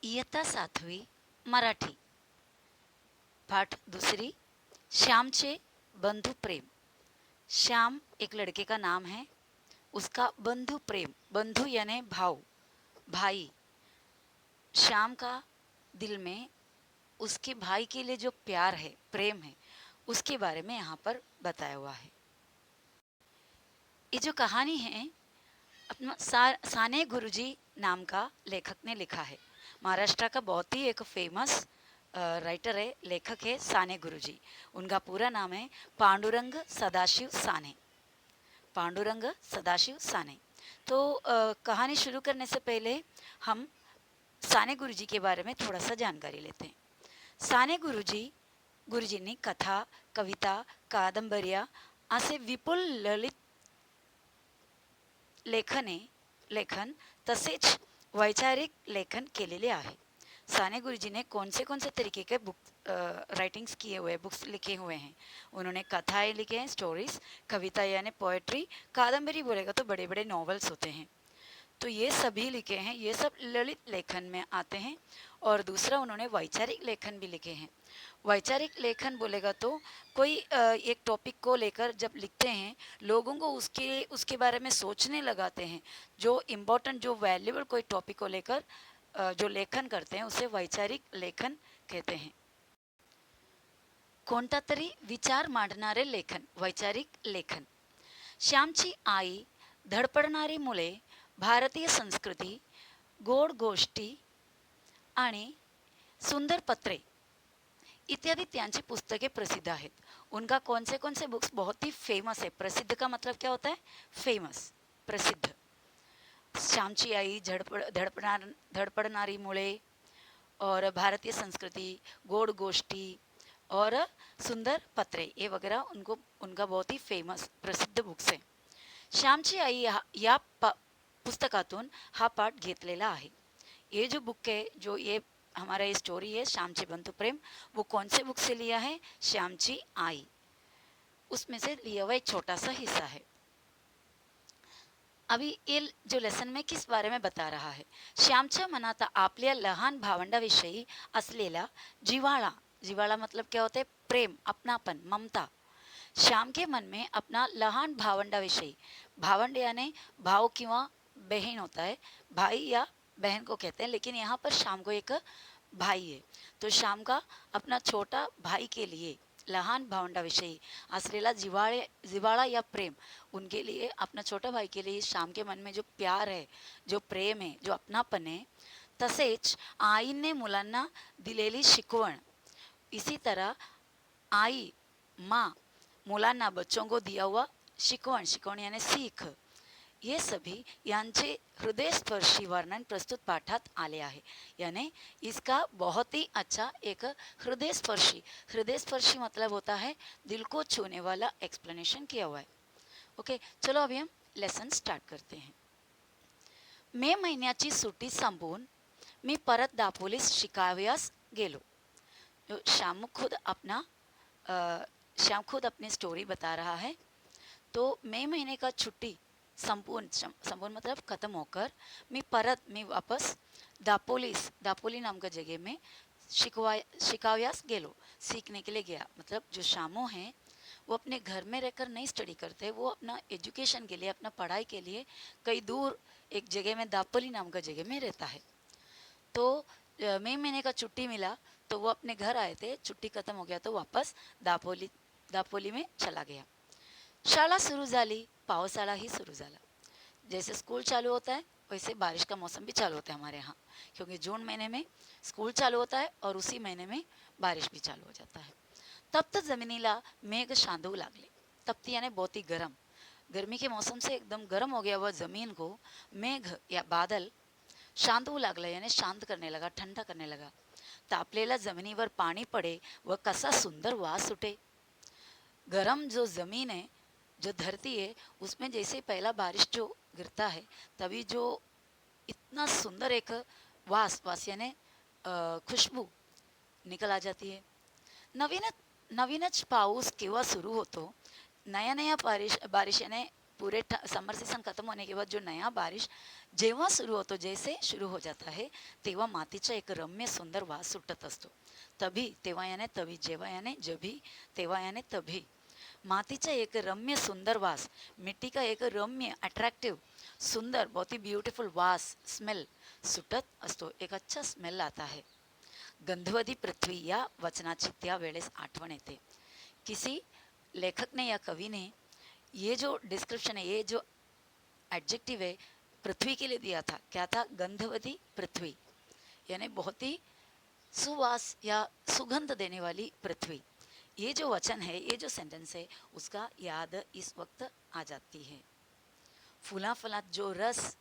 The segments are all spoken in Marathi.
इयत्ता 7वी मराठी पाठ दूसरी श्यामचे बंधु प्रेम। श्याम एक लड़के का नाम है। उसका बंधु प्रेम, बंधु यानी भाव, भाई। श्याम का दिल में उसके भाई के लिए जो प्यार है, प्रेम है, उसके बारे में यहाँ पर बताया हुआ है। ये जो कहानी है अपना साने गुरुजी नाम का लेखक ने लिखा है। महाराष्ट्र का बहुत ही एक फेमस राइटर है, लेखक है साने गुरुजी। उनका पूरा नाम है पांडुरंग सदाशिव साने। पांडुरंग सदाशिव साने। तो कहानी शुरू करने से पहले हम साने गुरुजी के बारे में थोड़ा सा जानकारी लेते हैं। साने गुरुजींनी कथा, कविता, कादंबऱ्या असे विपुल ललित लेखन तसेच वैचारिक लेखन केलेले आहे। साने गुरुजी ने कौन से तरीके के राइटिंग्स किए हुए, बुक्स लिखे हुए हैं। उन्होंने कथाएं लिखे हैं, स्टोरीज, कविता यानी पोएट्री, कादंबरी बोलेगा तो बड़े बड़े नॉवेल्स होते हैं। तो ये सभी लिखे हैं, ये सब ललित लेखन में आते हैं। और दूसरा उन्होंने वैचारिक लेखन भी लिखे हैं। वैचारिक लेखन बोलेगा तो कोई एक टॉपिक को लेकर जब लिखते हैं, लोगों को उसके बारे में सोचने लगाते हैं। जो इम्पोर्टेंट, जो वैल्यूबल कोई टॉपिक को लेकर जो लेखन करते हैं उसे वैचारिक लेखन कहते हैं। कोणता तरी विचार मांडणारे लेखन वैचारिक लेखन। श्यामची आई, धडपडणारी मुले, भारतीय संस्कृती, गोड गोष्टी आणि सुंदर पत्रे इत्यादि त्यांची पुस्तकें प्रसिद्ध आहेत। उनका कौन से बुक्स बहुत ही फेमस है। प्रसिद्ध का मतलब क्या होता है? फेमस, प्रसिद्ध। श्यामची आई, धडपडणारी मुळे और भारतीय संस्कृति, गोड गोष्टी और सुंदर पत्रे, ये वगैरह उनका बहुत ही फेमस प्रसिद्ध बुक्स है। श्यामची आई या पुस्तकातून हा पाठ घेतलेला आहे। ये जो बुक है, जो ये हमारा ये स्टोरी है श्यामची बंधु प्रेम, वो कौन से बुक से लिया है? श्यामची आई, उसमें से लिया हुआ एक छोटा सा हिस्सा है। अभी ये जो लेसन में किस बारे में बता रहा है? श्यामच्या मनात आपल्या लहान भावंडाविषयी असलेला जिव्हाळा, जिव्हाळा मतलब क्या होता है? प्रेम, अपनापन, ममता। श्याम के मन में अपना लहान भावंडाविषयी, भावंड यानी भाव किंवा बहन होता है, भाई या बहन को कहते हैं, लेकिन यहाँ पर श्याम को एक भाई है। तो श्याम का अपना छोटा भाई के लिए, लहान भावंडाविषयी असलेला जिव्हाळा या प्रेम, उनके लिए, अपना छोटा भाई के लिए श्याम के मन में जो प्यार है, जो प्रेम है, जो अपनापन है। तसेच आईने मुलांना दिलेली शिकवण, इसी तरह आई, माँ, मुलांना, बच्चों को दिया हुआ शिकवण, शिकवण यानी सीख, ये सभी यांचे हृदयस्पर्शी वर्णन प्रस्तुत पाठात आले आहे। यानी इसका बहुत ही अच्छा एक हृदयस्पर्शी, हृदयस्पर्शी मतलब होता है दिल को छूने वाला एक्सप्लेनेशन किया हुआ है। ओके, चलो अभी हम लेसन स्टार्ट करते हैं। मे महिन्याची सुट्टी संपवून मी परत दापोलीस शिकाव्यास गेलो। जो श्याम खुद अपनी स्टोरी बता रहा है। तो मई महीने का छुट्टी संपूर्ण मतलब ख़त्म होकर मैं वापस दापोली नाम का जगह में शिकाव्यास गेलो, सीखने के लिए गया। मतलब जो श्यामो हैं वो अपने घर में रहकर नहीं स्टडी करते, वो अपना एजुकेशन के लिए, अपना पढ़ाई के लिए कहीं दूर एक जगह में, दापोली नाम का जगह में रहता है। तो मई महीने का छुट्टी मिला तो वो अपने घर आए थे, छुट्टी ख़त्म हो गया तो वापस दापोली में चला गया। शाळा सुरू झाली, पावसाळाही सुरू झाला। जैसे स्कूल चालू होता है वैसे बारिश का मौसम भी चालू होता है हमारे यहाँ, क्योंकि जून महीने में स्कूल चालू होता है और उसी महीने में बारिश भी चालू हो जाता है। तप्त जमिनीला मेघ शांधू लागले। तप्त यानी बहुत ही गर्म, गर्मी के मौसम से एकदम गर्म हो गया हुआ ज़मीन को मेघ या बादल शांधू लागला, यानी शांत करने लगा, ठंडा करने लगा। तापलेल्या जमिनीवर पाणी पडे व कसा सुंदर वास सुटे। गरम जो ज़मीन है, जो धरती है, उसमें जैसे पहला बारिश जो गिरता है तभी जो इतना सुंदर एक वास यानी खुशबू निकल आ जाती है। नवीनच पाऊस केव्हा सुरू होतो, नया बारिश याने पूरे समर सीजन खत्म होने के बाद जो नया बारिश जेव्हा सुरू होतो, जैसे शुरू हो जाता है तेव्हा मातीचा एक रम्य सुंदर वास सुटत असतो. तभी तेव्हा याने तभी, जेव्हा याने जभी, तेव्हा याने तभी. मातीचा एक रम्य सुंदर वास, मिट्टी का एक रम्य अट्रैक्टिव सुंदर बहुत ही ब्यूटीफुल वास स्मेल सुटत असतो. एक अच्छा स्मेल आता है. गंधवती पृथ्वी या वचनाची त्यावेळेस आठवण येते. किसी लेखक ने या कवि ने ये जो डिस्क्रिप्शन है, ये जो एडजेक्टिव है पृथ्वी के लिए दिया था, क्या था? गंधवती पृथ्वी, यानी बहुत ही सुवास या सुगंध देने वाली पृथ्वी. ये जो वचन है, ये जो सेंटेंस है, उसका याद इस वक्त आ जाती है. फुला फलात जो रस,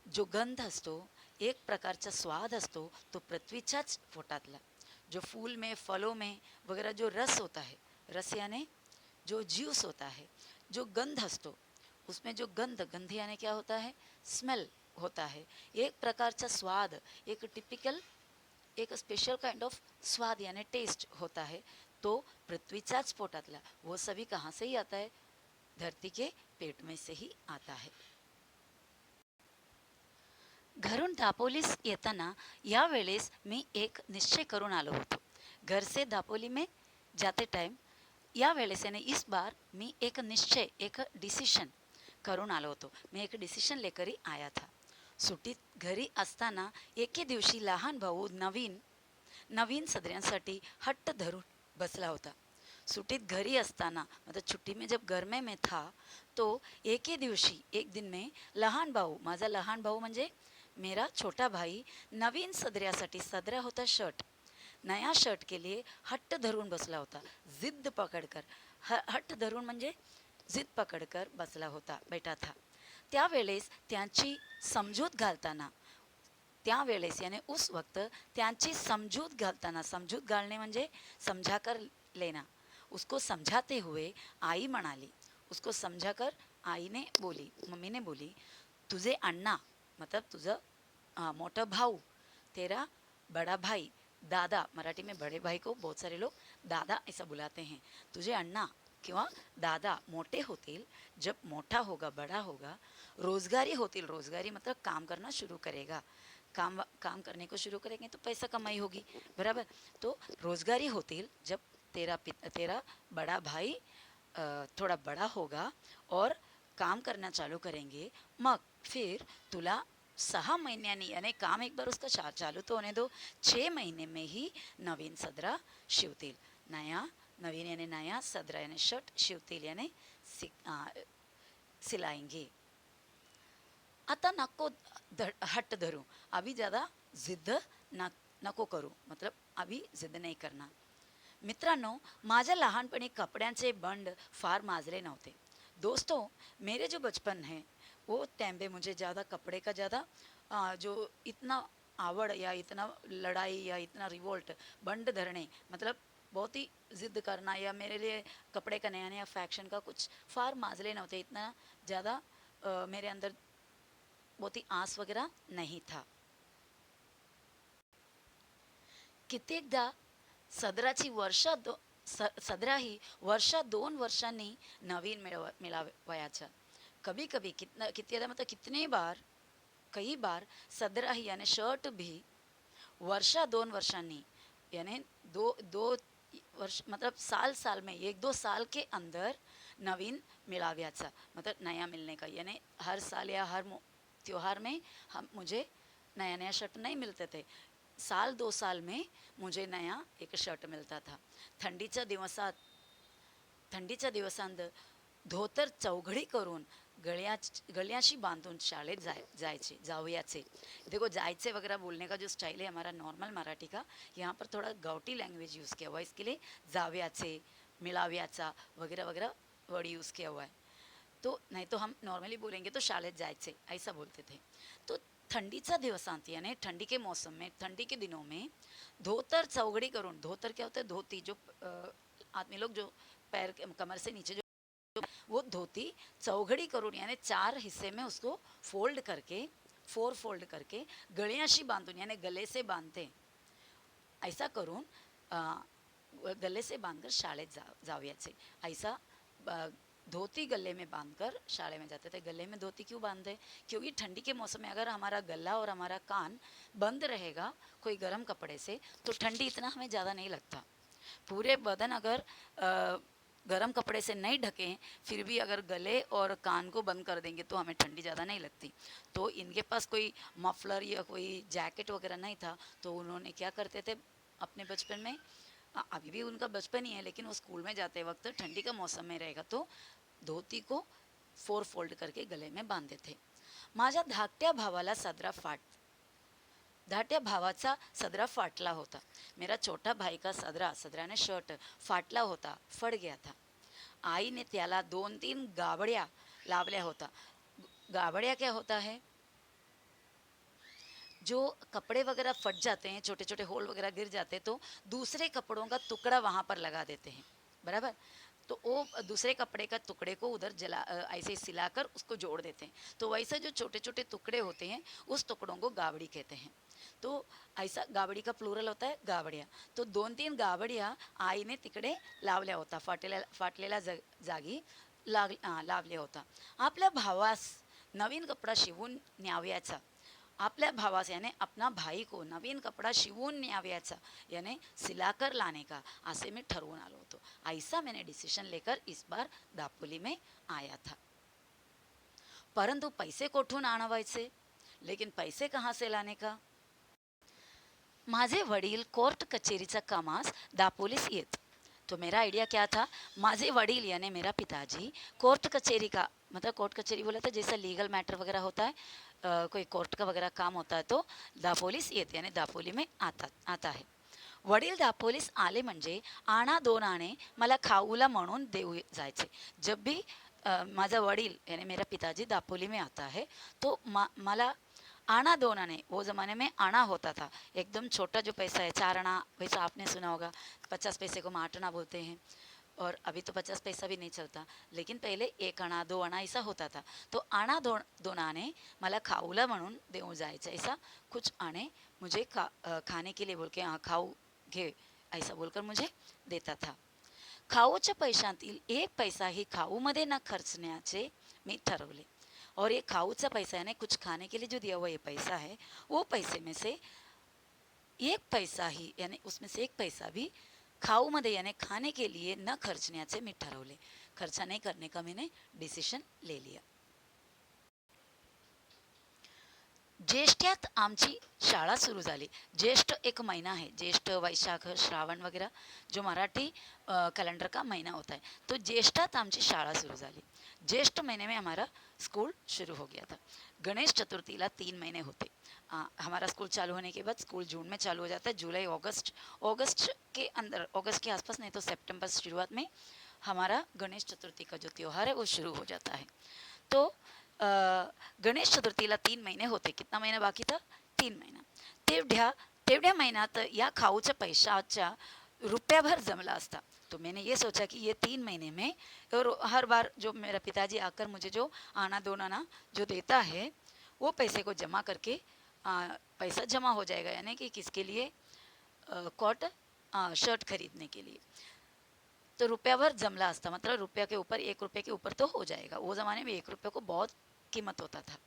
जो गंध असतो, एक प्रकारचा स्वाद असतो, तो पृथ्वीच्याच पोटातला. जो फूल में, फलों में वगैरह जो रस होता है, रस यानी जो ज्यूस होता है, जो गंध असतो, उसमें जो गंध, गंध यानी क्या होता है? स्मेल होता है. एक प्रकारचा स्वाद, एक टिपिकल, एक स्पेशल काइंड ऑफ स्वाद यानी टेस्ट होता है, तो पृथ्वीचाच पोटातला. वो सभी कहाँ से ही आता है? धरती के पेट में से ही आता है. घरून दापोलीस येताना यावेळेस मी एक निश्चय करून आलो होतो. घर से दापोली में जाते टाइम यावेळेस यानी इस बार मी एक निश्चय, एक डिसिशन करून आलो होतो. मी एक डिसिशन लेकर ही आया था. सुट्टीत घरी असताना एके दिवशी लहान भाऊ नवीन नवीन सदऱ्यांसाठी हट्ट धरून बसला होता. सुट्टीत घरी असताना, मतलब छुट्टी में जब घर में मैं था, तो एके दिवशी, एक दिन में लहान भाऊ, माझा लहान भाऊ म्हणजे मेरा छोटा भाई, नवीन सदऱ्यासाठी, सदरा होता शर्ट, नया शर्ट के लिए हट्ट धरून बसला होता. जिद्द पकडकर, हट्ट धरून म्हणजे जिद पकडकर बसला होता, बैठा था. त्यावेळेस त्यांची समजूत घालताना, त्यावेळेस यानी उस वक्त त्यांची समजूत घालताना, समजूत घालने म्हणजे समझाकर लेना, उसको समझाते हुए आई म्हणाली, उसको समझाकर आई ने बोली, मम्मी ने बोली, तुझे अण्णा, मतलब तुझं मोटा भाऊ, तेरा बड़ा भाई, दादा, मराठी में बड़े भाई को बहुत सारे लोग दादा ऐसा बुलाते हैं. तुझे अण्णा किंवा दादा मोटे होतील, जब मोटा होगा, बड़ा होगा, रोजगारी होतील, रोजगारी मतलब काम करना शुरू करेगा, काम करने को शुरू करेंगे तो पैसा कमाई होगी, बराबर. तो रोजगारी होतील, जब तेरा बड़ा भाई थोड़ा बड़ा होगा और काम करना चालू करेंगे, मग फिर तुला 6 महिन्यांनी, यानी काम एक बार उसका चालू तो होने दो, 6 महीने में ही नवीन सदरा शिवतील. नवीन यानी नया, सदरा यानी शर्ट, शिवतील यानी सिलाएंगे. आता नको हट्ट धरू, अभी ज़्यादा जिद्द नको करू, मतलब अभी जिद्द नहीं करना. मित्रांनो, माझ्या लहानपणी कपड्यांचे बंड फार माजले नव्हते. दोस्तों, मेरे जो बचपन है वो टाइम पे मुझे ज़्यादा कपड़े का ज़्यादा जो इतना आवड़ या इतना लड़ाई या इतना रिवोल्ट, बंड धरने, मतलब बहुत ही ज़िद्द करना, या मेरे लिए कपड़े का नया नया फैशन का कुछ फार माजले नव्हते. इतना ज़्यादा मेरे अंदर बहुत ही आस वगैरह नहीं था. कित्येकदा सदराची सदरा ही वर्षा 2 वर्षांनी नवीन मिळावयाचा. कभी कभी कितना मतलब कितने बार, कई बार सदरा ही यानी शर्ट भी वर्षा 2 वर्षांनी, यानी दो दो वर्ष, मतलब साल साल में, 1-2 साल के अंदर नवीन मिलाव्याचा, मतलब नया मिलने का, यानी हर साल या हर त्योहार में मुझे नया नया शर्ट नहीं मिलते थे. साल 2 साल में मुझे नया एक शर्ट मिलता था. थंडीच्या दिवसांत धोतर चौघडी करून गळ्याशी बांधून शाळेत जावयाचे. देखो, जायचे वगैरह बोलने का जो स्टाइल है हमारा नॉर्मल मराठी का, यहाँ पर थोड़ा गावटी लैंग्वेज यूज़ किया हुआ है. इसके लिए जावयाचे, मिळाव्याचा वगैरह वगैरह वर्ड यूज़ किया हुआ है. तो नहीं तो हम नॉर्मली बोलेंगे तो शाळेत जायचे ऐसा बोलते थे. तो ठंडीचा दिवसांत यानी ठंडी के मौसम में, ठंडी के दिनों में धोतर चौगड़ी करून, धोतर क्या होता है? धोती, जो आदमी लोग जो पैर कमर से नीचे जो, वो धोती चौघड़ी करून यानी 4 हिस्से में उसको फोल्ड करके, 4 फोल्ड करके गळ्याशी बांधून, यानी गले से बांधते, ऐसा करून गले से बांधकर शाळेत जावयाचे, ऐसा धोती गले में बांधकर शाले में जाते थे। गले में धोती क्यों बांधे? क्योंकि ठंडी के मौसम में अगर हमारा गला और हमारा कान बंद रहेगा कोई गर्म कपड़े से तो ठंडी इतना हमें ज़्यादा नहीं लगता। पूरे बदन अगर गर्म कपड़े से नहीं ढकें फिर भी अगर गले और कान को बंद कर देंगे तो हमें ठंडी ज़्यादा नहीं लगती। तो इनके पास कोई मफलर या कोई जैकेट वगैरह नहीं था, तो उन्होंने क्या करते थे अपने बचपन में, अभी भी उनका बचपन ही है लेकिन वो स्कूल में जाते वक्त ठंडी का मौसम में रहेगा तो धोती को 4 फोल्ड करके गले में बांधते थे। माझ्या धाकट्या भावाला सदरा धाकट्या भावाचा सदरा फाटला होता। मेरा छोटा भाई का सदराने शर्ट फाटला होता, फट गया था। आईने त्याला 2-3 गाबड्या लावल्या होता। गाबड्या क्या होता है? जो कपड़े वगैरह फट जाते हैं, छोटे छोटे होल वगैरह गिर जाते हैं तो दूसरे कपड़ों का टुकड़ा वहाँ पर लगा देते हैं, बराबर। तो वो दूसरे कपड़े का टुकड़े को उधर ऐसे सिलाकर उसको जोड़ देते हैं। तो वैसे जो छोटे छोटे टुकड़े होते हैं उस टुकड़ों को गावड़ी कहते हैं। तो ऐसा गावड़ी का प्लुरल होता है गावड्या। तो 2-3 गावड्या आईने तिकडे लावल्या होता, फाटलेल्या जागी लावल्या होता। आपल्या भावास नवीन कपडा शिवून न्यावयाचा, आपल्या भावास यानी अपना भाई को नवीन कपड़ा शिवून न्यावयाचा यानी सिलाकर लाने का ऐसे में ठरवून आलो होतो। ऐसा मैंने डिसीजन लेकर इस बार दापोली में आया था। परंतु पैसे कोठून आणवायचे, लेकिन पैसे कहाँ से लाने का? माझे वडील कोर्ट कचेरीचा कामास दापोलीस येत। तो मेरा आइडिया क्या था, माझे वडील यानी मेरा पिताजी कोर्ट कचेरी का, मतलब कोर्ट कचेरी बोला था जैसा लीगल मैटर वगैरह होता है, कोई कोर्ट का वगैरह काम होता है तो दापोलीस येते यानी दापोली में आता है। वडील दापोलीस आले म्हणजे आणा 2 आणे मला खाऊला म्हणून देऊ जायचे। जब भी माझा वडील यानी मेरा पिताजी दापोली में आता है तो मला आना 2 आने, वो ज़माने में आना होता था, एकदम छोटा जो पैसा है 4 आना, वैसा आपने सुना होगा। 50 पैसे को हम 8 आना बोलते हैं और अभी तो 50 पैसा भी नहीं चलता, लेकिन पहले 1 आना 2 आना ऐसा होता था। तो आना 2 आने मला खाऊला म्हणून देऊ जायचं, ऐसा कुछ आने मुझे खाने के लिए बोल के, हाँ खाऊ घे ऐसा बोलकर मुझे देता था। खाऊच्या पैशातील 1 पैसाही खाऊमध्ये न खर्चण्याचे मी ठरवले। और ये खाऊचा पैसा यानी कुछ खाने के लिए जो दिया हुआ ये पैसा है, वो पैसे में से 1 पैसा ही यानी उसमें से 1 पैसा भी खाऊमध्ये यानी खाने के लिए न खर्चण्याचे मी ठरवले। खर्चा नहीं करने का मैंने डिसीजन ले लिया। ज्येष्ठात आमची शाळा सुरू झाली। ज्येष्ठ एक महीना है, ज्येष्ठ वैशाख श्रावण वगैरह जो मराठी कैलेंडर का महीना होता है, तो ज्येष्ठात आमची शाळा शुरू झाली। ज्येष्ठ महीने में हमारा स्कूल शुरू हो गया था। गणेश चतुर्थीला 3 महीने होते। हमारा स्कूल चालू होने के बाद स्कूल जून में चालू हो जाता है, जुलाई अगस्त के अंदर, अगस्त के आसपास नहीं तो सितंबर शुरुआत में हमारा गणेश चतुर्थी का जो त्यौहार है वो शुरू हो जाता है। तो गणेश चतुर्थीला 3 महीने होते। कितना महीना बाकी था? 3 महीना। तेवढ्या महिन्यात या खाऊच्या पैशाच्या रुपयाभर जमला असता। तो मैंने ये सोचा कि ये 3 महीने में और हर बार जो मेरा पिताजी आकर मुझे जो आना 2 आना जो देता है वो पैसे को जमा करके पैसा जमा हो जाएगा, यानी कि किसके लिए? कोट शर्ट खरीदने के लिए। तो रुपया भर जमला असता, मतलब रुपया के ऊपर 1 रुपये के ऊपर तो हो जाएगा। वो ज़माने में 1 रुपये को बहुत किंमत होता था।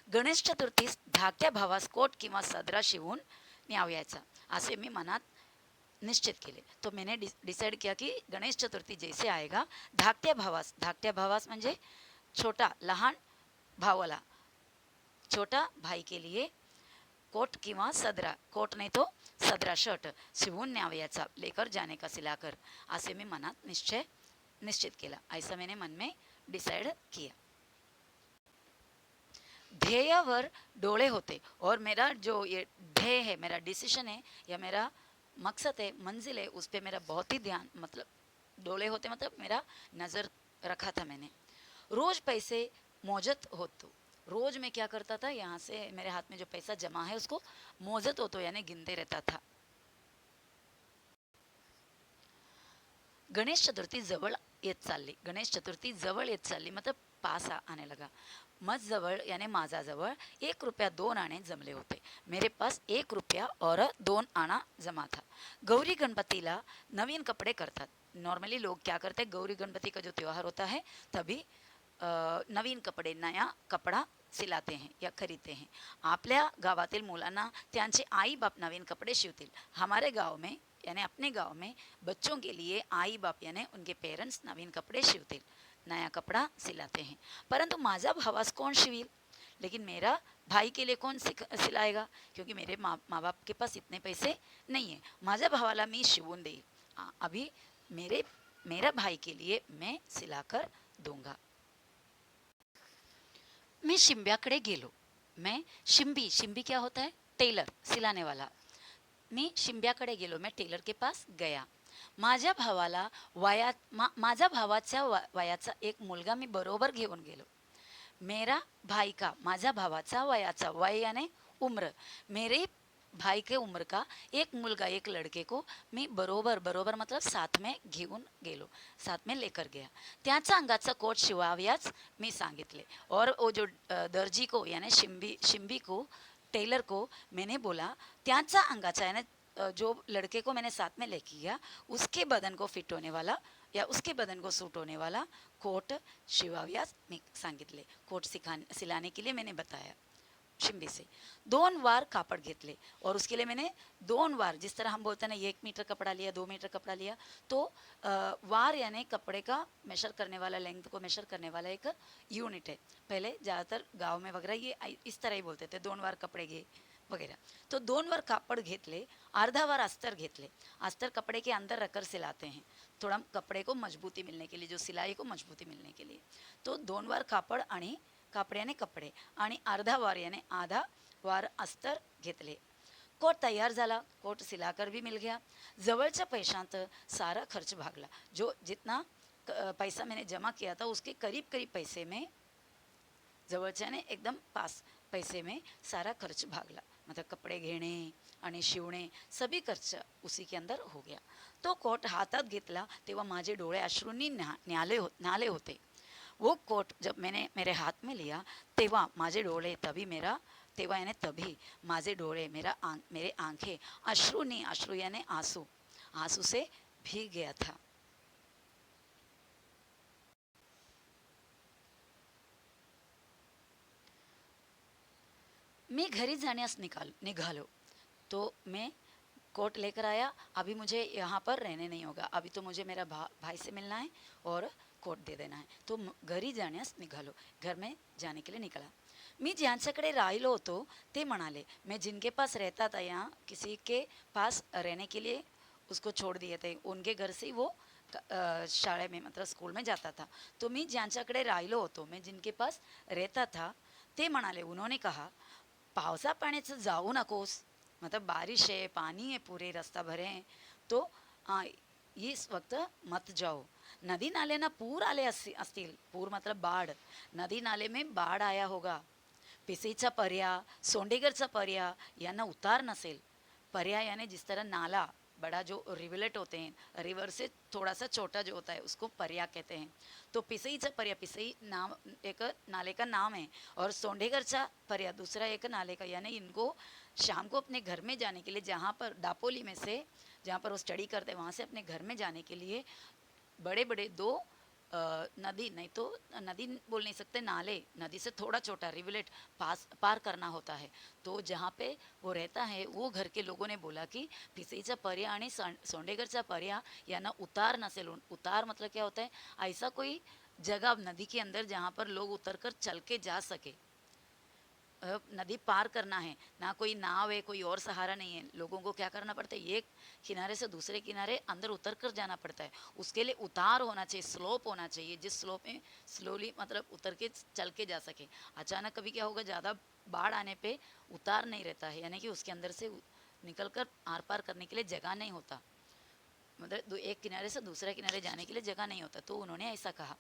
गणेश चतुर्थीस धाकट्या भावास कोट किंवा सदरा शिवून न्यावयाचा असे मी मनात निश्चित केले। तो मैंने डिसाइड किया कि गणेश चतुर्थी जैसे आएगा धाकट्या भावास म्हणजे छोटा लहान भावाला, छोटा भाई के लिए कोट किंवा सदरा, कोट नहीं तो सदरा शर्ट शिवून न्यावयाचा लेकर जाने का सिलाकर ऐसे में मनात निश्चित केला। ऐसा मैंने मन में डिसाइड किया। ध्येयावर डोळे होते और मेरा जो ये ध्येय है, मेरा डिसीजन है या मेरा मकसद है, मंजिल है, उस पर मेरा बहुत ही ध्यान, मतलब डोले होते मतलब मेरा नज़र रखा था मैंने। रोज़ पैसे मौजत होतो, रोज़ मैं क्या करता था, यहाँ से मेरे हाथ में जो पैसा जमा है उसको मौजत होतो यानी गिनते रहता था। गणेश चतुर्थी जवळ येत चालली, मतलब पास आने लगा। मज जवळ यानी माझा जवळ 1 रुपया 2 आने जमले होते। मेरे पास 1 रुपया और 2 आना जमा था। गौरी गणपतीला नवीन कपडे करतात, नॉर्मली लोग क्या करते हैं, गौरी गणपति का जो त्यौहार होता है तभी नवीन कपडे, नया कपडा सिलाते हैं या खरीदते हैं. आपल्या गावातील मुलांना त्यांचे आई बाप नवीन कपडे शिवतील. हमारे गांव में यानी अपने गांव में बच्चों के लिए आई बाप यानी उनके पेरेंट्स नवीन कपडे शिवतील, नया कपड़ा सिलाते हैं. परंतु माझा भावास कौन शिवील, लेकिन मेरा भाई के लिए कौन सिलाएगा, क्योंकि मेरे माँ बाप के पास इतने पैसे नहीं है. माझ्या भावाला मी शिवून देईल. अभी मेरा भाई के लिए मैं सिलाकर दूंगा. मैं शिंब्याकडे गेलो. मैं शिंबी क्या होता है, टेलर, सिलाने वाला. मी शिंब्याकडे गेलो. मैं टेलर के पास गया. माझ्या भावाला माझ्या भावाच्या वयाचा एक मुलगा मी बरोबर घेऊन गेलो. मेरा भाई का, माझ्या भावाचा वयाचा, वय यानी उम्र, मेरे भाई के उम्र का एक मुलगा, एक लड़के को मी बरोबर मतलब साथ में घेऊन गेलो, साथ में लेकर गया. त्याचा अंगाचा कोट शिवाव्याच मी सांगितले. और वो जो दर्जी को यानी शिंबी को, टेलर को मैंने बोला त्याचा अंगाचा यानी जो लड़के को मैंने साथ में लेके गया उसके बदन को फिट होने वाला या उसके बदन को सूट होने वाला कोट शिवाव्यास मी सांगितले. कोट सिलाने के लिए मैंने बताया शिंबी से. 2 वार कापड़ घेतले और उसके लिए मैंने 2 वार, जिस तरह हम बोलते हैं ना 1 मीटर कपड़ा लिया, 2 मीटर कपड़ा लिया, तो वार यानी कपड़े का मेशर करने वाला, लेंथ को मेशर करने वाला एक यूनिट है. पहले ज़्यादातर गांव में वगैरह ये इस तरह ही बोलते थे, 2 वार कपड़े घे वगैरह. तो 2 वार कापड़ घेतले, अर्धा वार अस्तर घेतले. अस्तर कपड़े के अंदर रखकर सिलाते हैं, थोड़ा कपड़े को मजबूती मिलने के लिए, जो सिलाई को मजबूती मिलने के लिए. तो 2 वार कापड़ आणि कापड याने कपडे आणि अर्धा वार याने आधा वार अस्तर घेतले. कोट तयार झाला, कोट सिलाकर भी मिल गया. जवळच्या पैशांत सारा खर्च भागला. जो जितना पैसा मैंने जमा किया था उसके करीब पैसे में, जवळच्या ने एकदम पास पैसे में सारा खर्च भागला. मतलब कपड़े घेणे आणि शिवणे सभी खर्च उसी के अंदर हो गया. तो कोट हातात घेतला तेव्हा माझे डोळे अश्रूंनी न्हाले होते. वो कोट जब मैंने मेरे हाथ में लिया तेवा माझे डोळे तभी माझे डोळे मेरे आंखें अश्रु यानी आंसू से भीग गया था. मैं घरी जाण्यास निघालो. तो मैं कोट लेकर आया. अभी मुझे यहाँ पर रहने नहीं होगा, अभी तो मुझे मेरा भाई से मिलना है और कोट दे देना है. तो घरी जाण्यास निघालो, घर में जाने के लिए निकला. मी ज्यांच्याकडे राहिलो होतो ते म्हणाले, मैं जिनके पास रहता था यहाँ किसी के पास रहने के लिए उसको छोड़ दिए थे. उनके घर से वो शाळे में मतलब स्कूल में जाता था. तो मी ज्यांच्याकडे राहिलो होतो, मैं जिनके पास रहता था ते म्हणाले, उन्होंने कहा पावसा पाण्याचं जाऊ नकोस, मतलब बारिश है, पानी है, पूरे रास्ता भरे हैं, तो इस वक्त मत जाओ. नदी नाले ना पूर आले असतील, पूर मतलब बाढ़, नदी नाले में बाढ़ आया होगा. पिसईचा पर्या, सोंडेगरचा पर्या यांना उतार नसेल. पर्या यानी जिस तरह नाला बड़ा जो रिवलेट होते हैं, रिवर से थोड़ा सा छोटा जो होता है उसको पर्या कहते हैं. तो पिसईचा पर्या, पिसई नाम एक नाले का नाम है, और सोंडेगरचा पर्या दूसरा एक नाले का. यानी इनको शाम को अपने घर में जाने के लिए, जहाँ पर दापोली में से जहाँ पर वो स्टडी करते हैं वहाँ से अपने घर में जाने के लिए बड़े बड़े 2 नदी, नहीं तो नदी बोल नहीं सकते, नाले, नदी से थोड़ा छोटा रिवलेट पार करना होता है. तो जहाँ पे वो रहता है वो घर के लोगों ने बोला कि पिसईचा पर्या आणि सोंडेगरचा पर्या यांना उतार नसेल. उतार मतलब क्या होता है, ऐसा कोई जगह नदी के अंदर जहाँ पर लोग उतर कर चल के जा सके. नदी पार करना है, ना कोई नाव है, कोई और सहारा नहीं है. लोगों को क्या करना पड़ता है, एक किनारे से दूसरे किनारे अंदर उतर कर जाना पड़ता है. उसके लिए उतार होना चाहिए, स्लोप होना चाहिए, जिस स्लोप में स्लोली मतलब उतर के चल के जा सके. अचानक कभी क्या होगा, ज़्यादा बाढ़ आने पे उतार नहीं रहता है, यानी कि उसके अंदर से निकल कर आर पार करने के लिए जगह नहीं होता, मतलब एक किनारे से दूसरे किनारे जाने के लिए जगह नहीं होता. तो उन्होंने ऐसा कहा.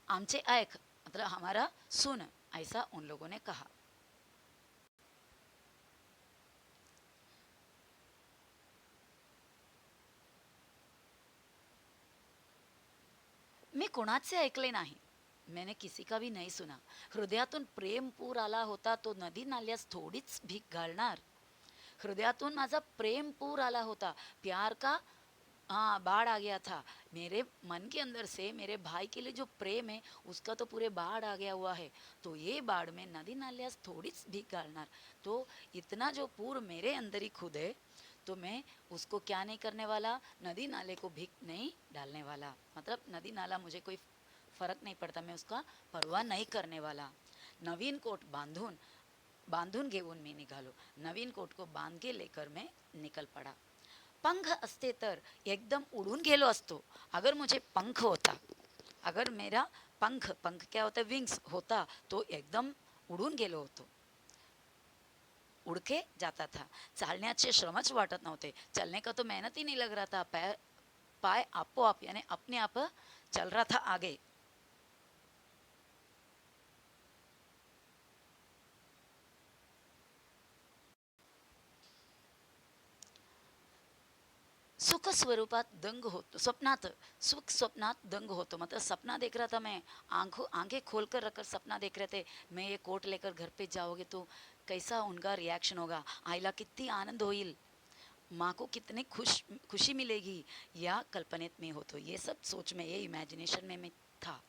आमचे ऐक मतलब हमारा सुन, ऐसा उन लोगों ने कहा. मी कोणाचे ऐकले नाही, मैंने किसी का भी नहीं सुना. हृदयातून प्रेम पूर आला होता, तो नदी नाल्यास थोडीच भीक घालणार. हृदयातून माझा प्रेम पूर आला होता, प्यार का हाँ, बाढ़ आ गया था। मेरे मन के अंदर से मेरे भाई के लिए जो प्रेम है उसका तो पूरे बाढ़ आ गया हुआ है। तो ये बाढ़ में नदी नाल्यास थोडीच भीक घालणार. तो इतना जो पूर मेरे अंदर ही खुद है, तो मैं उसको क्या नहीं करने वाला, नदी नाले को भीख नहीं डालने वाला. मतलब नदी नाला मुझे कोई फर्क नहीं पड़ता, मैं उसका परवाह नहीं करने वाला. नवीन कोट बांधून बांधून घेऊन मी निघालो. नवीन कोट को बांध के लेकर मैं निकल पड़ा. पंख असते तर एकदम उड़ून गेलो असतो. अगर मुझे पंख होता, अगर मेरा पंख पंख क्या होता है, विंग्स होता, तो एकदम उडून गेलो होतो, उड़ के जाता था. चालण्याचे श्रमच वाटत नव्हते. चलने का तो मेहनत ही नहीं लग रहा था. पैर पाय आपोआप यानी अपने आप चल रहा था आगे. सुख स्वरूपात दंग होतो, स्वप्नात सुख स्वप्नात दंग होतो. मतलब सपना देख रहा था मैं, आंखों आंखें खोल कर रखकर सपना देख रहे थे, मैं ये कोट लेकर घर पे जाओगे तो कैसा उनका रिएक्शन होगा, आईला कितनी आनंद होईल, माँ को कितनी खुशी मिलेगी, या कल्पनेत में होतो. ये सब सोच में, ये इमॅजिनेशन में मैं था.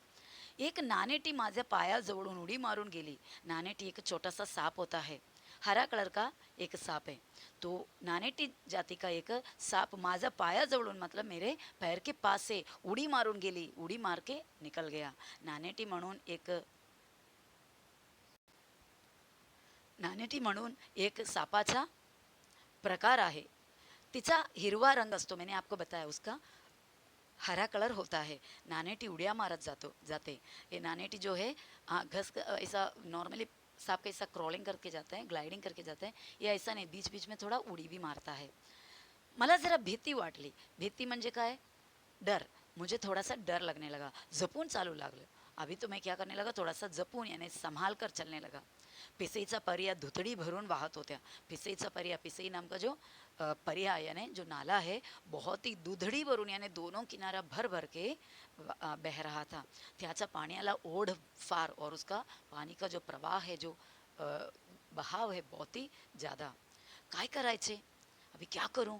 एक नानेटी माझ्या पायाजवळून उडी मारून गेली. नानेटी एक छोटासा सांप होता है, हरा कलर का एक सांप है. तो नानेटी जाति का एक सांप माझा पायाजवळून मतलब मेरे पैर के पास से उडी मारून गेली, उडी मार के निकल गया. नानेटी म्हणून एक नानेटी म्हणून एक सापाचा प्रकार आहे. तिचा हिरवा रंग असतो, मैंने आपको बताया उसका हरा कलर होता है. नानेटी उड़िया मारत जातो जाते. ये नानेटी जो है घस ऐसा नॉर्मली सांप कैसा क्रॉलिंग करके जाता है, ग्लाइडिंग करके जाता है, ये ऐसा नहीं, बीच बीच में थोड़ा उड़ी भी मारता है. मला जरा भीती वाटली. भीती म्हणजे काय, डर. मुझे थोड़ा सा डर लगने लगा. जपून चालू लागलं. अभी तो मैं क्या करने लगा, थोड़ा सा जपून यानी संभाल कर चलने लगा. पिसईचा पर्या धुतडी भरून वाहत होत्या. पिसईचा पर्या, पिसई नाम का जो पर्या यानी जो नाला है, बहुत ही दुधड़ी भरून यानी दोनों किनारा भर भर के बह रहा था. त्याचा पाण्याला ओढ फार, और उसका पानी का जो प्रवाह है, जो बहाव है, बहुत ही ज़्यादा. काय करायचे, अभी क्या करूं.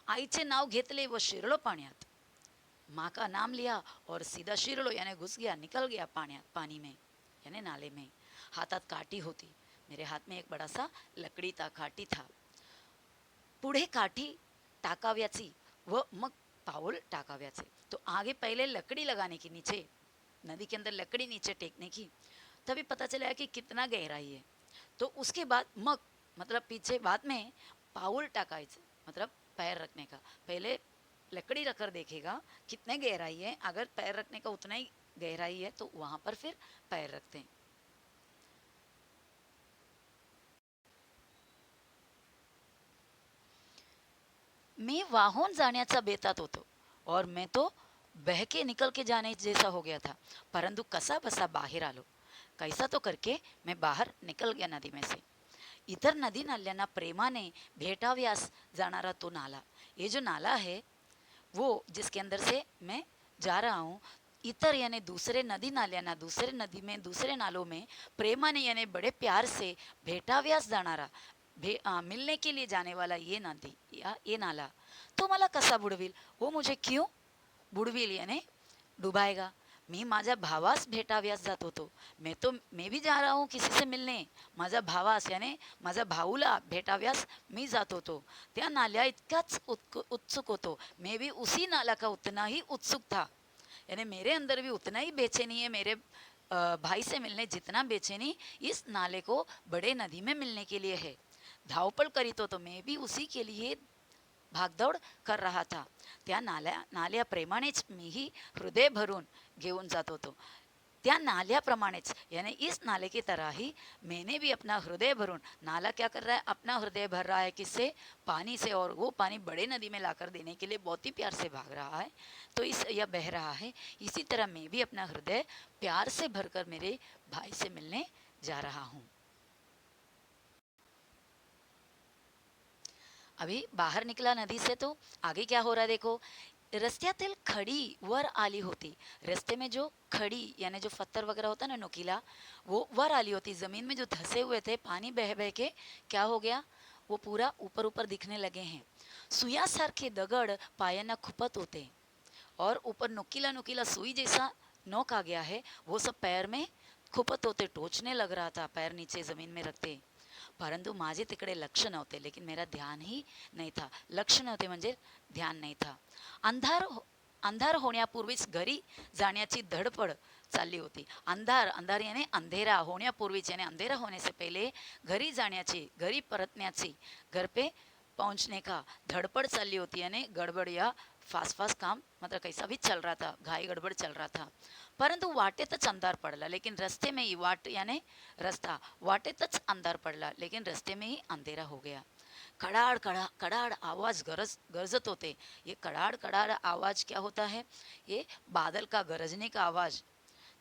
आईचे नाव घेतले व शिरलो पाण्यात. माँ का नाम लिया और सीधा शिरलो यानी घुस गया, निकल गया पानी में यानी नाले में. हाथात काठी होती, मेरे हाथ में एक बड़ा सा लकड़ी था, काठी था. पुढे काठी टाकाव्याची व मग पाऊल टाकाव्याचे. तो आगे पहले लकड़ी लगाने की, नीचे नदी के अंदर लकड़ी नीचे टेकने की, तभी पता चला कि कितना गहराई है. तो उसके बाद मग मतलब पीछे बाद में पाऊल टाकायचं, मतलब पैर रखने का. पहले लकड़ी रखकर देखेगा कितने गहराई है, अगर पैर रखने का उतना ही गहराई है तो वहाँ पर फिर पैर रखते हैं. मैं वाहन जाण्याचा बेतात होतो, और मैं तो बह के निकल के जाने जैसा हो गया था. परंतु कसा बसा बाहेर आलो. कैसा तो करके मैं बाहर निकल गया नदी में से. इतर नदी नाल्यांना प्रेमाने भेटाव्यास जाणारा तो नाला, ये जो नाला है वो जिसके अंदर से मैं जा रहा हूँ, इतर यानी दूसरे नदी नाल्याना, दूसरे नदी में, दूसरे नालों में प्रेमाने यानी बड़े प्यार से भेटाव्यास जाणारा, मिलने के लिए जाने वाला ये नदी या ये नाला तो मला कसा बुडविल, वो मुझे क्यों बुडविल यानी डुबाएगा. मी माझ्या भावास भेटाव्यास जात होतो. मैं भी जा रहा हूँ किसी से मिलने. माझा भावास यानी माझा भाऊला भेटाव्यास मी जात होतो. त्या नाल्या इतकाच उत्सुक होतो. मैं भी उसी नाला का उतना ही उत्सुक था. यानी मेरे अंदर भी उतना ही बेचैनी है मेरे भाई से मिलने जितना बेचैनी इस नाले को बड़े नदी में मिलने के लिए है. धावपळ करीत होतो, मैं भी उसी के लिए भागदौड कर रहा था. त्या नाल्या प्रेमानेच मीही हृदय भरून घेऊन जात होतो. त्या नाल्याप्रमाणेच यानी इस नाले की तरह ही मैंने भी अपना हृदय भरून, नाला क्या कर रहा है, अपना हृदय भर रहा है किससे, पानी से, और वो पानी बड़े नदी में लाकर देने के लिए बहुत ही प्यार से भाग रहा है, तो इस या बह रहा है. इसी तरह मैं भी अपना हृदय प्यार से भरकर मेरे भाई से मिलने जा रहा हूँ. अभी बाहर निकला नदी से तो आगे क्या हो रहा है देखो. रस्त्यातील खड़ी वर आली होती. रास्ते में जो खड़ी यानी जो पत्थर वगैरह होता है ना नुकीला, वो वर आली होती. ज़मीन में जो धसे हुए थे, पानी बह बह के क्या हो गया, वो पूरा ऊपर ऊपर दिखने लगे हैं. सुयासारखे दगड पायांना खुपत होते और ऊपर नुकीला नुकीला सुई जैसा नोक आ गया है, वो सब पैर में खुपत होते, टोचने लग रहा था पैर नीचे जमीन में रखते. परंतु माझे तिकडे लक्ष नव्हते, लेकिन मेरा ध्यान ही नाही था. लक्ष नव्हते म्हणजे ध्यान नाही था. अंधार होण्यापूर्वीच घरी जाण्याची धडपड चालली होती. अंधार याने अंधेरा होण्यापूर्वीच याने अंधेरा होने से पहले घरी जाण्याची, घरी परतण्याची, घर पे पहुंचने का धड़पड़ चली होती, यानी गड़बड़ या फास्ट फास्ट काम मतलब कैसा भी चल रहा था, घाई गड़बड़ चल रहा था. परंतु वाटेतच अंधार पडला, लेकिन रस्ते में ही वाट यानी रस्ता, वाटेतच अंधार पडला लेकिन रस्ते में ही अंधेरा हो गया. कड़ाड़ कड़ा कड़ाड़ आवाज गरजत होते. ये कड़ाड़ कड़ाड़ आवाज क्या होता है? ये बादल का गरजने का आवाज.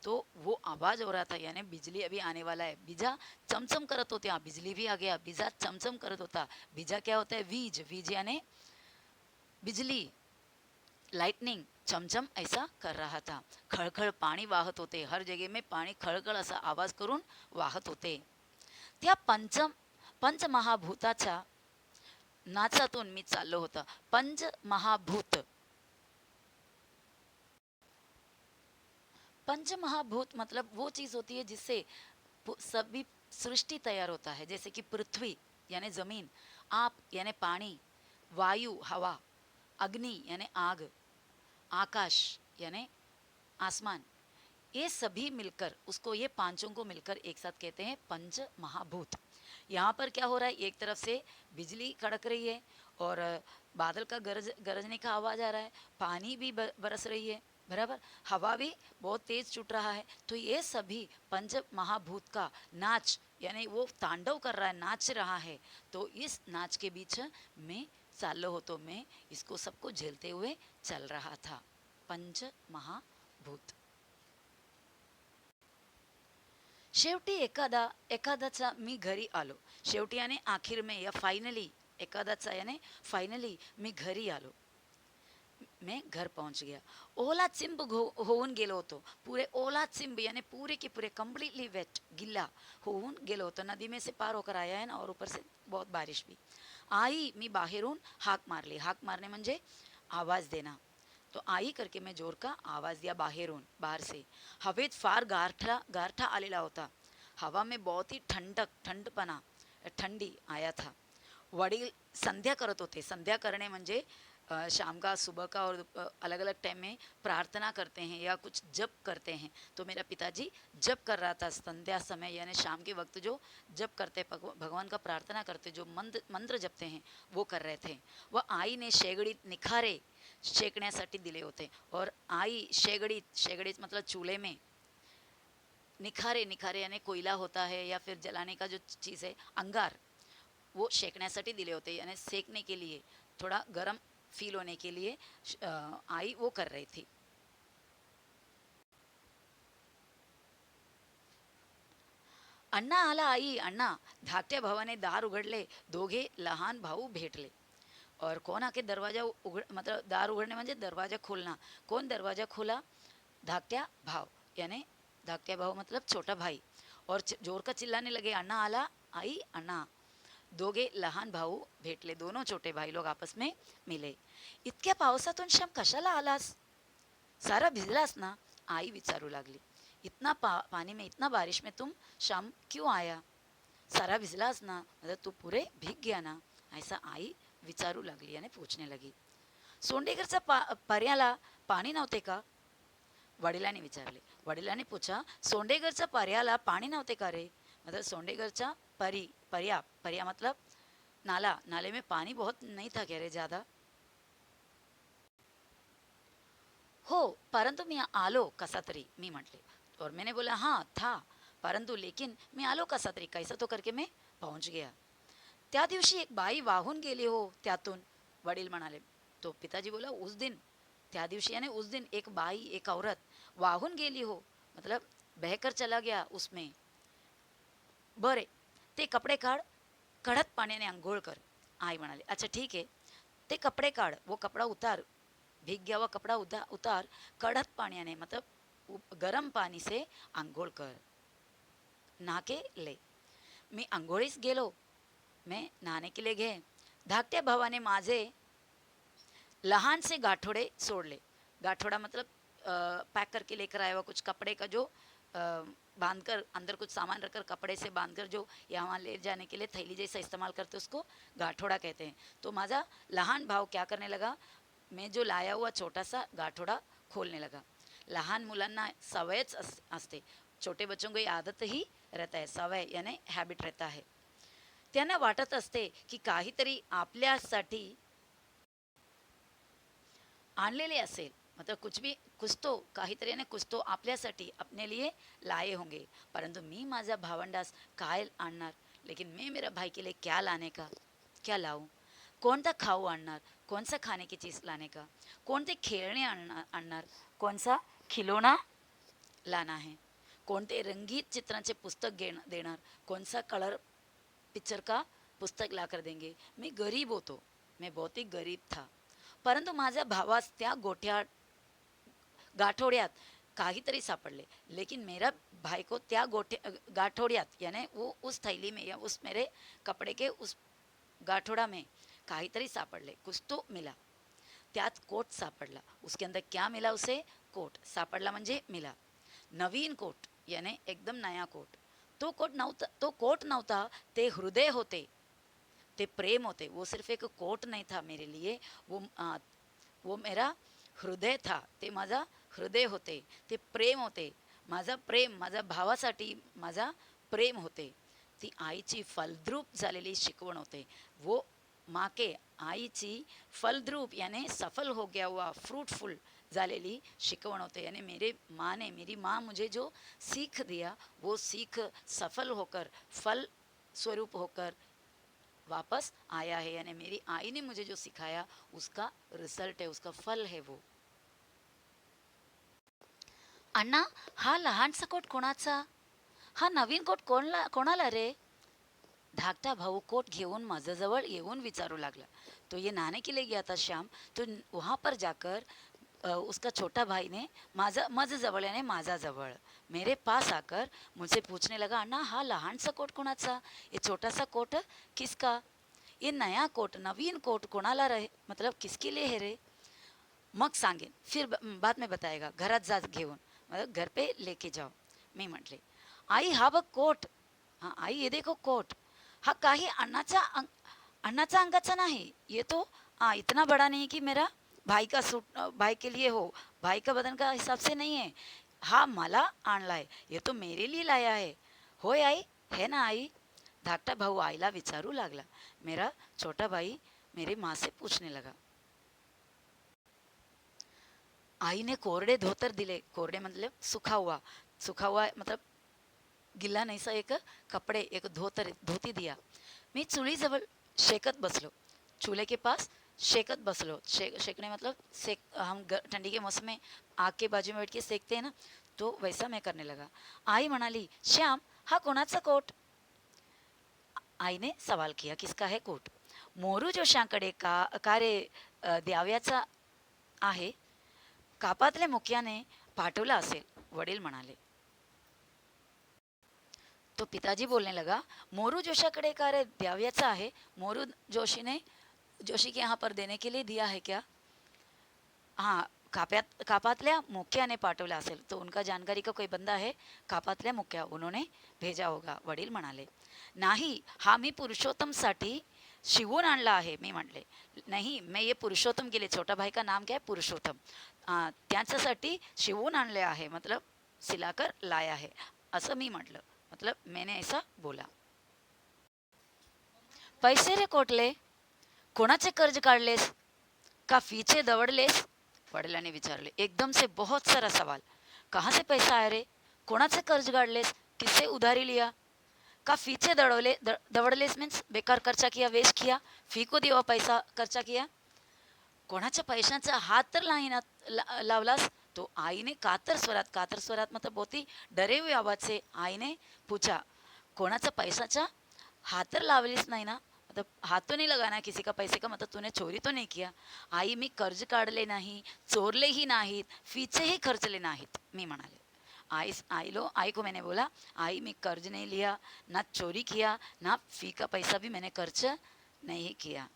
तो वो आवाज हो रहा था, यानी बिजली अभी आने वाला है. बीजा चमचम करत होते. हाँ, बिजली भी आ गया. बीजा चमचम करत होता. बीजा क्या होता है? वीज. वीज यानी बिजली, लाइटनिंग. चमचम ऐसा कर रहा था. खळखळ पाणी वाहत होते. हर जगह में पाणी खळखळ असा आवाज करून वाहत होते. त्या पंचमहाभूताच्या नाचातून मी चाललो होता. पंचमहाभूत, पंचमहाभूत मतलब वो चीज़ होती है जिससे सभी सृष्टि तैयार होता है. जैसे कि पृथ्वी यानी जमीन, आप यानी पानी, वायु हवा, अग्नि यानी आग, आकाश यानी आसमान, ये सभी मिलकर उसको, ये पांचों को मिलकर एक साथ कहते हैं पंच महाभूत. यहाँ पर क्या हो रहा है? एक तरफ से बिजली कड़क रही है और बादल का गरजने का आवाज़ आ रहा है, पानी भी बरस रही है, बराबर, हवा भी बहुत तेज छूट रहा है. तो ये सभी पंच महाभूत का नाच यानी वो तांडव कर रहा है, नाच रहा है. तो इस नाच के बीच में चालो हो, तो मैं इसको सबको झेलते हुए चल रहा था. पंच महाभूत. शेवटी एखादाचा मी घरी आलो. शेवटी याने आखिर में या फाइनली, एखादाचा याने फाइनली मी घरी आलो. मैं घर पहुंच गया. ओला चिंब होऊन गेलो होतो. पूरे ओला चिंब यानी पूरे के पूरे कंप्लीटली वेट, गिल्ला होऊन गेलो होतो. नदी में से पार होकर आया है ना, और ऊपर से बहुत बारिश भी. आई, मी बाहेरून हाक मारली. हाक मारने म्हणजे आवाज देना. तो आई करके मैं जोर का आवाज दिया बाहेरून, बाहर से. हवेत फार गारठा आलेला होता. हवा में बहुत ही ठंडपना, ठंडी आया था. वडील संध्या करत होते. संध्या करणे म्हणजे शाम का, सुबह का और अलग अलग टाइम में प्रार्थना करते हैं या कुछ जप करते हैं. तो मेरा पिताजी जप कर रहा था संध्या समय, यानी शाम के वक्त जो जप करते, भगवान का प्रार्थना करते, जो मंत्र जपते हैं, वो कर रहे थे. वह आई ने शेगडीत निखारे शेकण्यासाठी दिले होते. और आई शेगडीत मतलब चूल्हे में, निखारे, निखारे यानी कोयला होता है या फिर जलाने का जो चीज़ है, अंगार, वो शेकण्यासाठी दिले होते, यानी सेकने के लिए, थोड़ा गरम फील होने के लिए आई वो कर रही थी. अण्णा आला आई, अण्णा. धाकट्या भावाने दार उघडले. दोघे लहान भाऊ भेटले. और कौन आके दरवाजा मतलब दार उघडणे म्हणजे दरवाजा खोलना. कौन दरवाजा खोला? धाकट्या भाव, यानी धाकट्या भाव मतलब छोटा भाई. और जोर का चिल्लाने लगे, अण्णा आला आई, अण्णा. दोघे लहान भाऊ भेटले. दोनों छोटे भाई लोग आपस में मिले. इतक्या पावसातून श्याम कशाला आलास? सारा भिजलास ना? आई विचारू लागली. इतना पानी में, इतना बारिश में तुम शाम क्यों आया? सारा भिजलास ना, मतलब तू पूरे भीग गया ना? ऐसा आई विचारू लागली आणि पूछने लगी. सोंडेगरचा पर्याला पाणी नव्हते का? वडिलांनी विचारले. वडिलांनी पूछा, सोंडेगरचा पर्याला पाणी नव्हते का रे? मतलब सोंडेगरचा पर्या मतलब नाला, नाले में पानी बहुत नहीं था क्या रे ज़्यादा? हो, परंतु मी आलो कसा तरी, मी म्हटले. और मैंने बोला हाँ था, परंतु लेकिन मी आलो कसा तरी, कैसा तो करके मैं पहुंच गया. त्या दिवशी एक बाई वाहून गेली हो त्यातून, वडील म्हणाले. तो पिताजी बोला, उस दिन, त्या दिवशी यानी उस दिन एक बाई, एक औरत वाहून गेली हो, मतलब बहकर चला गया उसमें. बरे, ते कपडे काढ, कडक पाण्याने आंघोळ कर. आई म्हणाले, अच्छा ठीक है, ते कपडे काढ, वो कपड़ा उतार, भीग गया हुआ कपड़ा उतार, कड़क पाण्याने मतलब गरम पानी से आंघोळ कर, नहा के ले. मी आंघोळीस गेलो. मैं नहाने के लिए गए. धाकट्या भावाने माझे लहान से गाठोड़े सोड़ले। गाठोड़ा मतलब पैक करके लेकर आया हुआ कुछ कपड़े का जो बांध कर अंदर कुछ सामान रखकर कपड़े से बांध कर जो यहाँ ले जाने के लिए थैली जैसा इस्तेमाल करते उसको गाठोड़ा कहते हैं. तो माझा लहान भाव क्या करने लगा, मैं जो लाया हुआ छोटा सा गाठोड़ा खोलने लगा. लहान मुलांना सवयच असते. छोटे बच्चों को ये आदत ही रहता है, सवय यानी हॅबिट रहता है. त्यांना वाटत असते की काहीतरी आपल्यासाठी आणलेले असेल, मतलब कुछ भी कुछ तो काहीतरी ने कुछ तो आपल्यासाठी अपने लिए लाए होंगे. परंतु मी माझ्या भावंडास काय आणणार, लेकिन मैं मेरा भाई के लिए क्या लाने का, क्या लाऊं. कोणता खाऊ आणणार, कौन सा खाने की चीज़ लाने का, कोणते खेळणे आणणार, कौन सा खिलौना लाना है, कोणते रंगीत चित्रांचे पुस्तक देणार, कौन सा कलर पिक्चर का पुस्तक ला कर देंगे. मैं गरीब होतो, मैं बहुत ही गरीब था. परंतु माझ्या भावास त्या गाठोड्यात काहीतरी सापडले. लेकिन मेरा भाई को त्या गाठोड्यात यानी वो उस थैली में या उस मेरे कपड़े के उस गाठोड़ा में काहीतरी सापडले, कुछ तो मिला. त्यात कोट सापडला. उसके अंदर क्या मिला उसे, कोट सापडला म्हणजे मिला. नवीन कोट यानी एकदम नया कोट. तो कोट नव्हता, ते हृदय होते, ते प्रेम होते. वो सिर्फ एक कोट नहीं था मेरे लिए, वो मेरा हृदय था. ते माझा हृदय होते, ते प्रेम होते. माझा प्रेम माझ्या भावासाठी माझा प्रेम होते. ती आईची फलद्रूप झालेली शिकवण होते. वो माँ के आईची फलद्रूप यानी सफल हो गया हुआ फ्रूटफुल झालेली शिकवण होते. यानी मेरी माँ मुझे जो सीख दिया, वो सीख सफल होकर फल स्वरूप होकर वापस आया है. यानी मेरी आई ने मुझे जो सिखाया उसका रिजल्ट है, उसका फल है वो. अण्णा, हा लहानसा कोट कोणाचा, हा नवीन कोट कोणाला रे. धाकटा भाऊ कोट घेऊन माझ्याजवळ येऊन विचारू लागला. तो ये नहाने के लिए गया था श्याम, तो वहाँ पर जाकर उसका छोटा भाई ने मज जवळ यानी माझा जवळ मेरे पास आकर मुझसे पूछने लगा, अण्णा हा लहानसा कोट कोणाचा, ये छोटा सा कोट किसका, ये नया कोट नवीन कोट कोणाला रहे, मतलब किसके लिए है रे. मग सांगेन, फिर बाद में बताएगा, घरात जा घेऊन, मतलब घर पे लेके जाओ. मी म्हटले, आई हा बघ कोट. हाँ आई ये देखो कोट. हा काही अण्णाचा अंगाचा नाही, ये तो इतना बड़ा नहीं कि मेरा भाई का सूट भाई के लिए हो, भाई का बदन का हिसाब से नहीं है. हा मला आणलाय, ये तो मेरे लिए लाया है. होय आई, है ना आई. धाकटा भाऊ आईला विचारू लागला. मेरा छोटा भाई मेरी माँ से पूछने लगा. आई ने कोरडे धोतर दिले. कोरडे मतलब सूखा हुआ मतलब गिल्ला नहीं सा एक कपड़े, एक धोती दिया. मी चुलीजवळ शेकत बसलो. चूल्हे के पास शेकत बसलो. शेकने मतलब हम ठंडी के मौसम में आग के बाजू में बैठ के सेकते हैं ना, तो वैसा मैं करने लगा. आई म्हणाली, श्याम हा कोणाचा कोट. आई ने सवाल किया, किसका है कोट. मोरू जोशांकडे का रे द्याव्याचा आहे, कापातल्या मुक्याने पाठवला असेल, वडील म्हणाले. तो पिताजी बोलने लगा, मोरू जोशाकडे का रे द्याव्याचा आहे, मोरू जोशी के यहाँ पर देने के लिए दिया है क्या. हाँ, कापातल्या मुक्याने पाठवला असेल, तो उनका जानकारी का कोई बंदा है, कापातल्या मुक्या उन्होंने भेजा होगा, वडील म्हणाले. नाही, हा मी पुरुषोत्तमसाठी शिवून आणला आहे. मी म्हटले, नहीं मैं ये पुरुषोत्तम के लिए, छोटा भाई का नाम क्या है पुरुषोत्तम, त्यांच्यासाठी शिवून आणले आहे, मतलब सिलाकर लाया है, असं मी म्हटलं. मतलब मैंने ऐसा बोला. पैसे रे कोटले, कोणाचे कर्ज काढलेस का फीचे दवडलेस, वडिलांनी विचारले. एकदम से बहुत सारा सवाल. कहाँ से पैसा आया रे, कोणाचे कर्ज काढलेस, किससे उधारी लिया, का फीचे दवडलेस मीन्स बेकार खर्चा किया, वेस्ट किया, फी को देवा पैसा खर्चा किया, कोणाच्या पैशाचा हात तर नाही ना लावलास. तो आई ने कातर स्वरात मतलब बहुत ही डरे हुए आवाज से आई ने पूछा, कोणाचा पैसाचा हात तर लावलीस नाही ना, मतलब हाथ तो नहीं लगाना किसी का पैसे का, मतलब तूने चोरी तो नहीं किया. आई मी कर्ज काढले नाही, चोरलेही नाहीत, फीचेही खर्चले नाहीत, मी म्हणाले. आई को मैंने बोला, आई मैं कर्ज नहीं लिया, ना चोरी किया, ना फी का पैसा भी मैंने खर्च नहीं किया.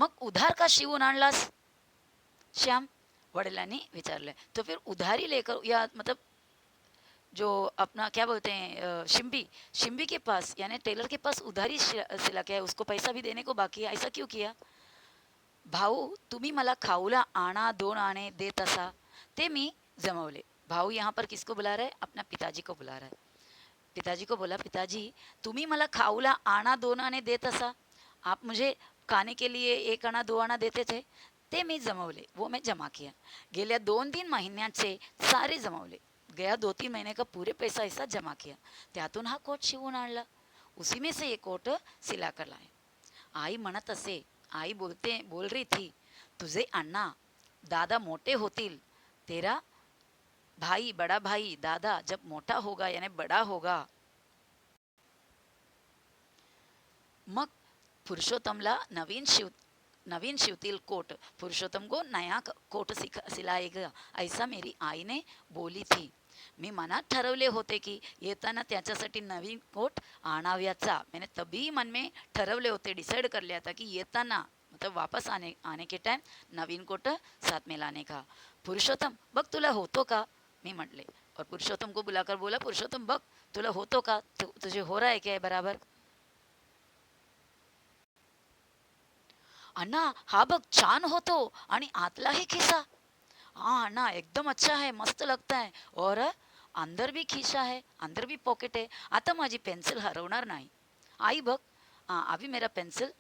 मग उधार का शिवून आणलास श्याम, वडिलांनी विचारले. तो फिर उधारी लेकर या मतलब जो अपना क्या बोलते हैं शिम्बी, शिम्बी के पास यानी टेलर के पास उधारी सिला के है, उसको पैसा भी देने को बाकी है, ऐसा क्यों किया? भाऊ, तुम्ही मला खाऊला आणा 2 आणे देत असा, ते मी जमवले. भाऊ यहाँ पर किसको बुला रहा है? अपना पिताजी को बुला रहा है. पिताजी को बोला, पिताजी तुम्ही मला खाऊला आणा 2 आणे देत असा, आप मुझे खाने के लिए 1 आना 2 आना देते थे, ते मी जमवले, वो मैं जमा किया. गेल्या 2-3 महिन्याचे सारे जमवले. गया 2-3 महीने का पूरे पैसा ऐसा जमा किया. त्यातून हा कोट शिवून आणला. उसी में से ये कोट सिला कर लाए. आई म्हणत असे, आई बोल रही थी, तुझे अण्णा दादा मोठे होतील, तेरा भाई बड़ा भाई दादा जब मोठा होगा यानी बड़ा होगा, मग पुरुषोत्तमला नवीन शिवतील कोट, पुरुषोत्तम को नया कोट सिलाएगा, ऐसा मेरी आई ने बोली थी. मी मनात ठरवले होते की येताना त्याच्यासाठी नवीन कोट आणाव्याचा. मैंने तभी मन में ठरवले होते, डिसाइड कर लिया था कि येताना मतलब वापस आने के टाइम नवीन कोट साथ में लाने का. पुरुषोत्तम बघ तुला होतो का, मी म्हटले. और पुरुषोत्तम को बुलाकर बोला, पुरुषोत्तम बघ तुला होतो का, तुझे हो रहा है क्या बराबर? अण्णा हा बघ छान होतो आणि आतलाही खिसा. हाँ अन्ना एकदम अच्छा है, मस्त लगता है. और अंदर भी खिसा है, अंदर भी पॉकेट है. आता माझी पेन्सिल हरवणार नाही. आई बघ, हाँ अभी मेरा पेन्सिल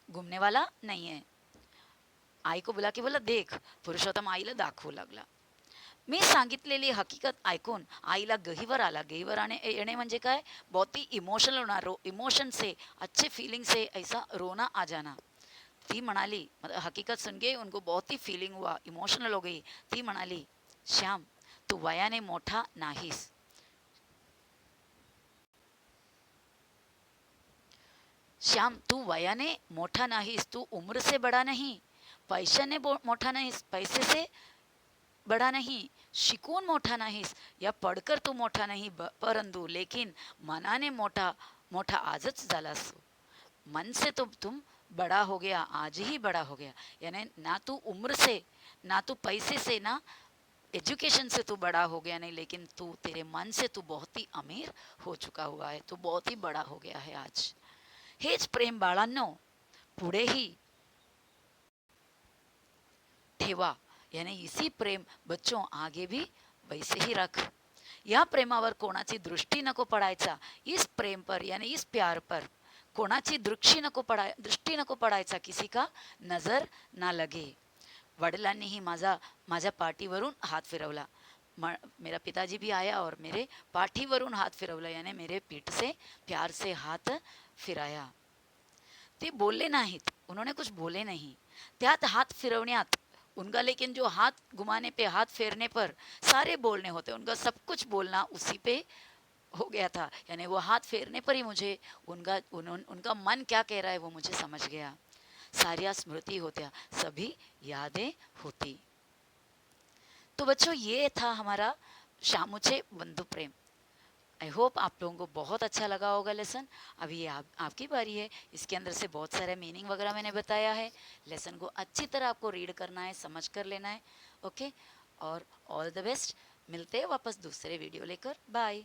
घुमने वाला नहीं है. आई को बुला के बोला देख. पुरुषोत्तम आईला दाखवू लागला. मी सांगितलेली हकीकत ऐकून आईला गहीवर आला. गहीवर येणे म्हणजे काय, बहुत ही इमोशनल होणार, इमोशन से अच्छे फीलिंग से ऐसा रोना आ जाना. ती म्हणाली, मतलब हकीकत सुन के उनको बहुत ही फीलिंग हुआ, इमोशनल हो गई. ती म्हणाली, श्याम तू वयाने मोठा नाहीस. श्याम तू वयाने मोठा नाहीस, तू उम्र से बड़ा नहीं, पैशाने मोठा नाहीस, पैसे से बड़ा नहीं, शिकून मोठा नाहीस, या पडकर तू मोठा नाही, परंतु लेकिन मनाने मोठा मोठा आजच झालास. मन से तो तुम बड़ा हो गया, आज ही बड़ा हो गया. यानी ना तू उम्र से, ना तू पैसे से, ना एजुकेशन से तू बड़ा हो गया नहीं, लेकिन तू तेरे मन से तू बहुत ही अमीर हो चुका हुआ है, तू बहुत ही बड़ा हो गया है आज. हेच प्रेम बाळांनो पुढेही ठेवा. यानी इसी प्रेम बच्चों आगे भी वैसे ही रख. या प्रेमावर कोणाची दृष्टी नको पडायचा. इस प्रेम पर यानी इस प्यार पर कोणाची दृष्टी नको पडायचा, किसी का नजर ना लगे. वडिलांनीही माझ्या पाठीवरून हात फिरवला. मेरा पिताजी भी आया और मेरे पाठीवरून हात फिरवला, यानी मेरे पीठ से प्यार से हाथ फिराया. ते बोलले नाहीत, उन्होंने कुछ बोले नहीं. त्यात हात फिरवण्यात उनका, लेकिन जो हाथ घुमाने पे, हाथ फेरने पर सारे बोलने होते, उनका सब कुछ बोलना उसी पे हो गया था. यानी वो हाथ फेरने पर ही मुझे उनका मन क्या कह रहा है वो मुझे समझ गया. सारिया स्मृति होत्या, सभी यादें होती. तो बच्चों ये था हमारा शामुचे बंधु प्रेम. आई होप आप लोगों को बहुत अच्छा लगा होगा लेसन. अभी ये आपकी बारी है. इसके अंदर से बहुत सारे मीनिंग वगैरह मैंने बताया है. लेसन को अच्छी तरह आपको रीड करना है, समझ कर लेना है. ओके, और ऑल द बेस्ट. मिलते हैं वापस दूसरे वीडियो लेकर. बाय.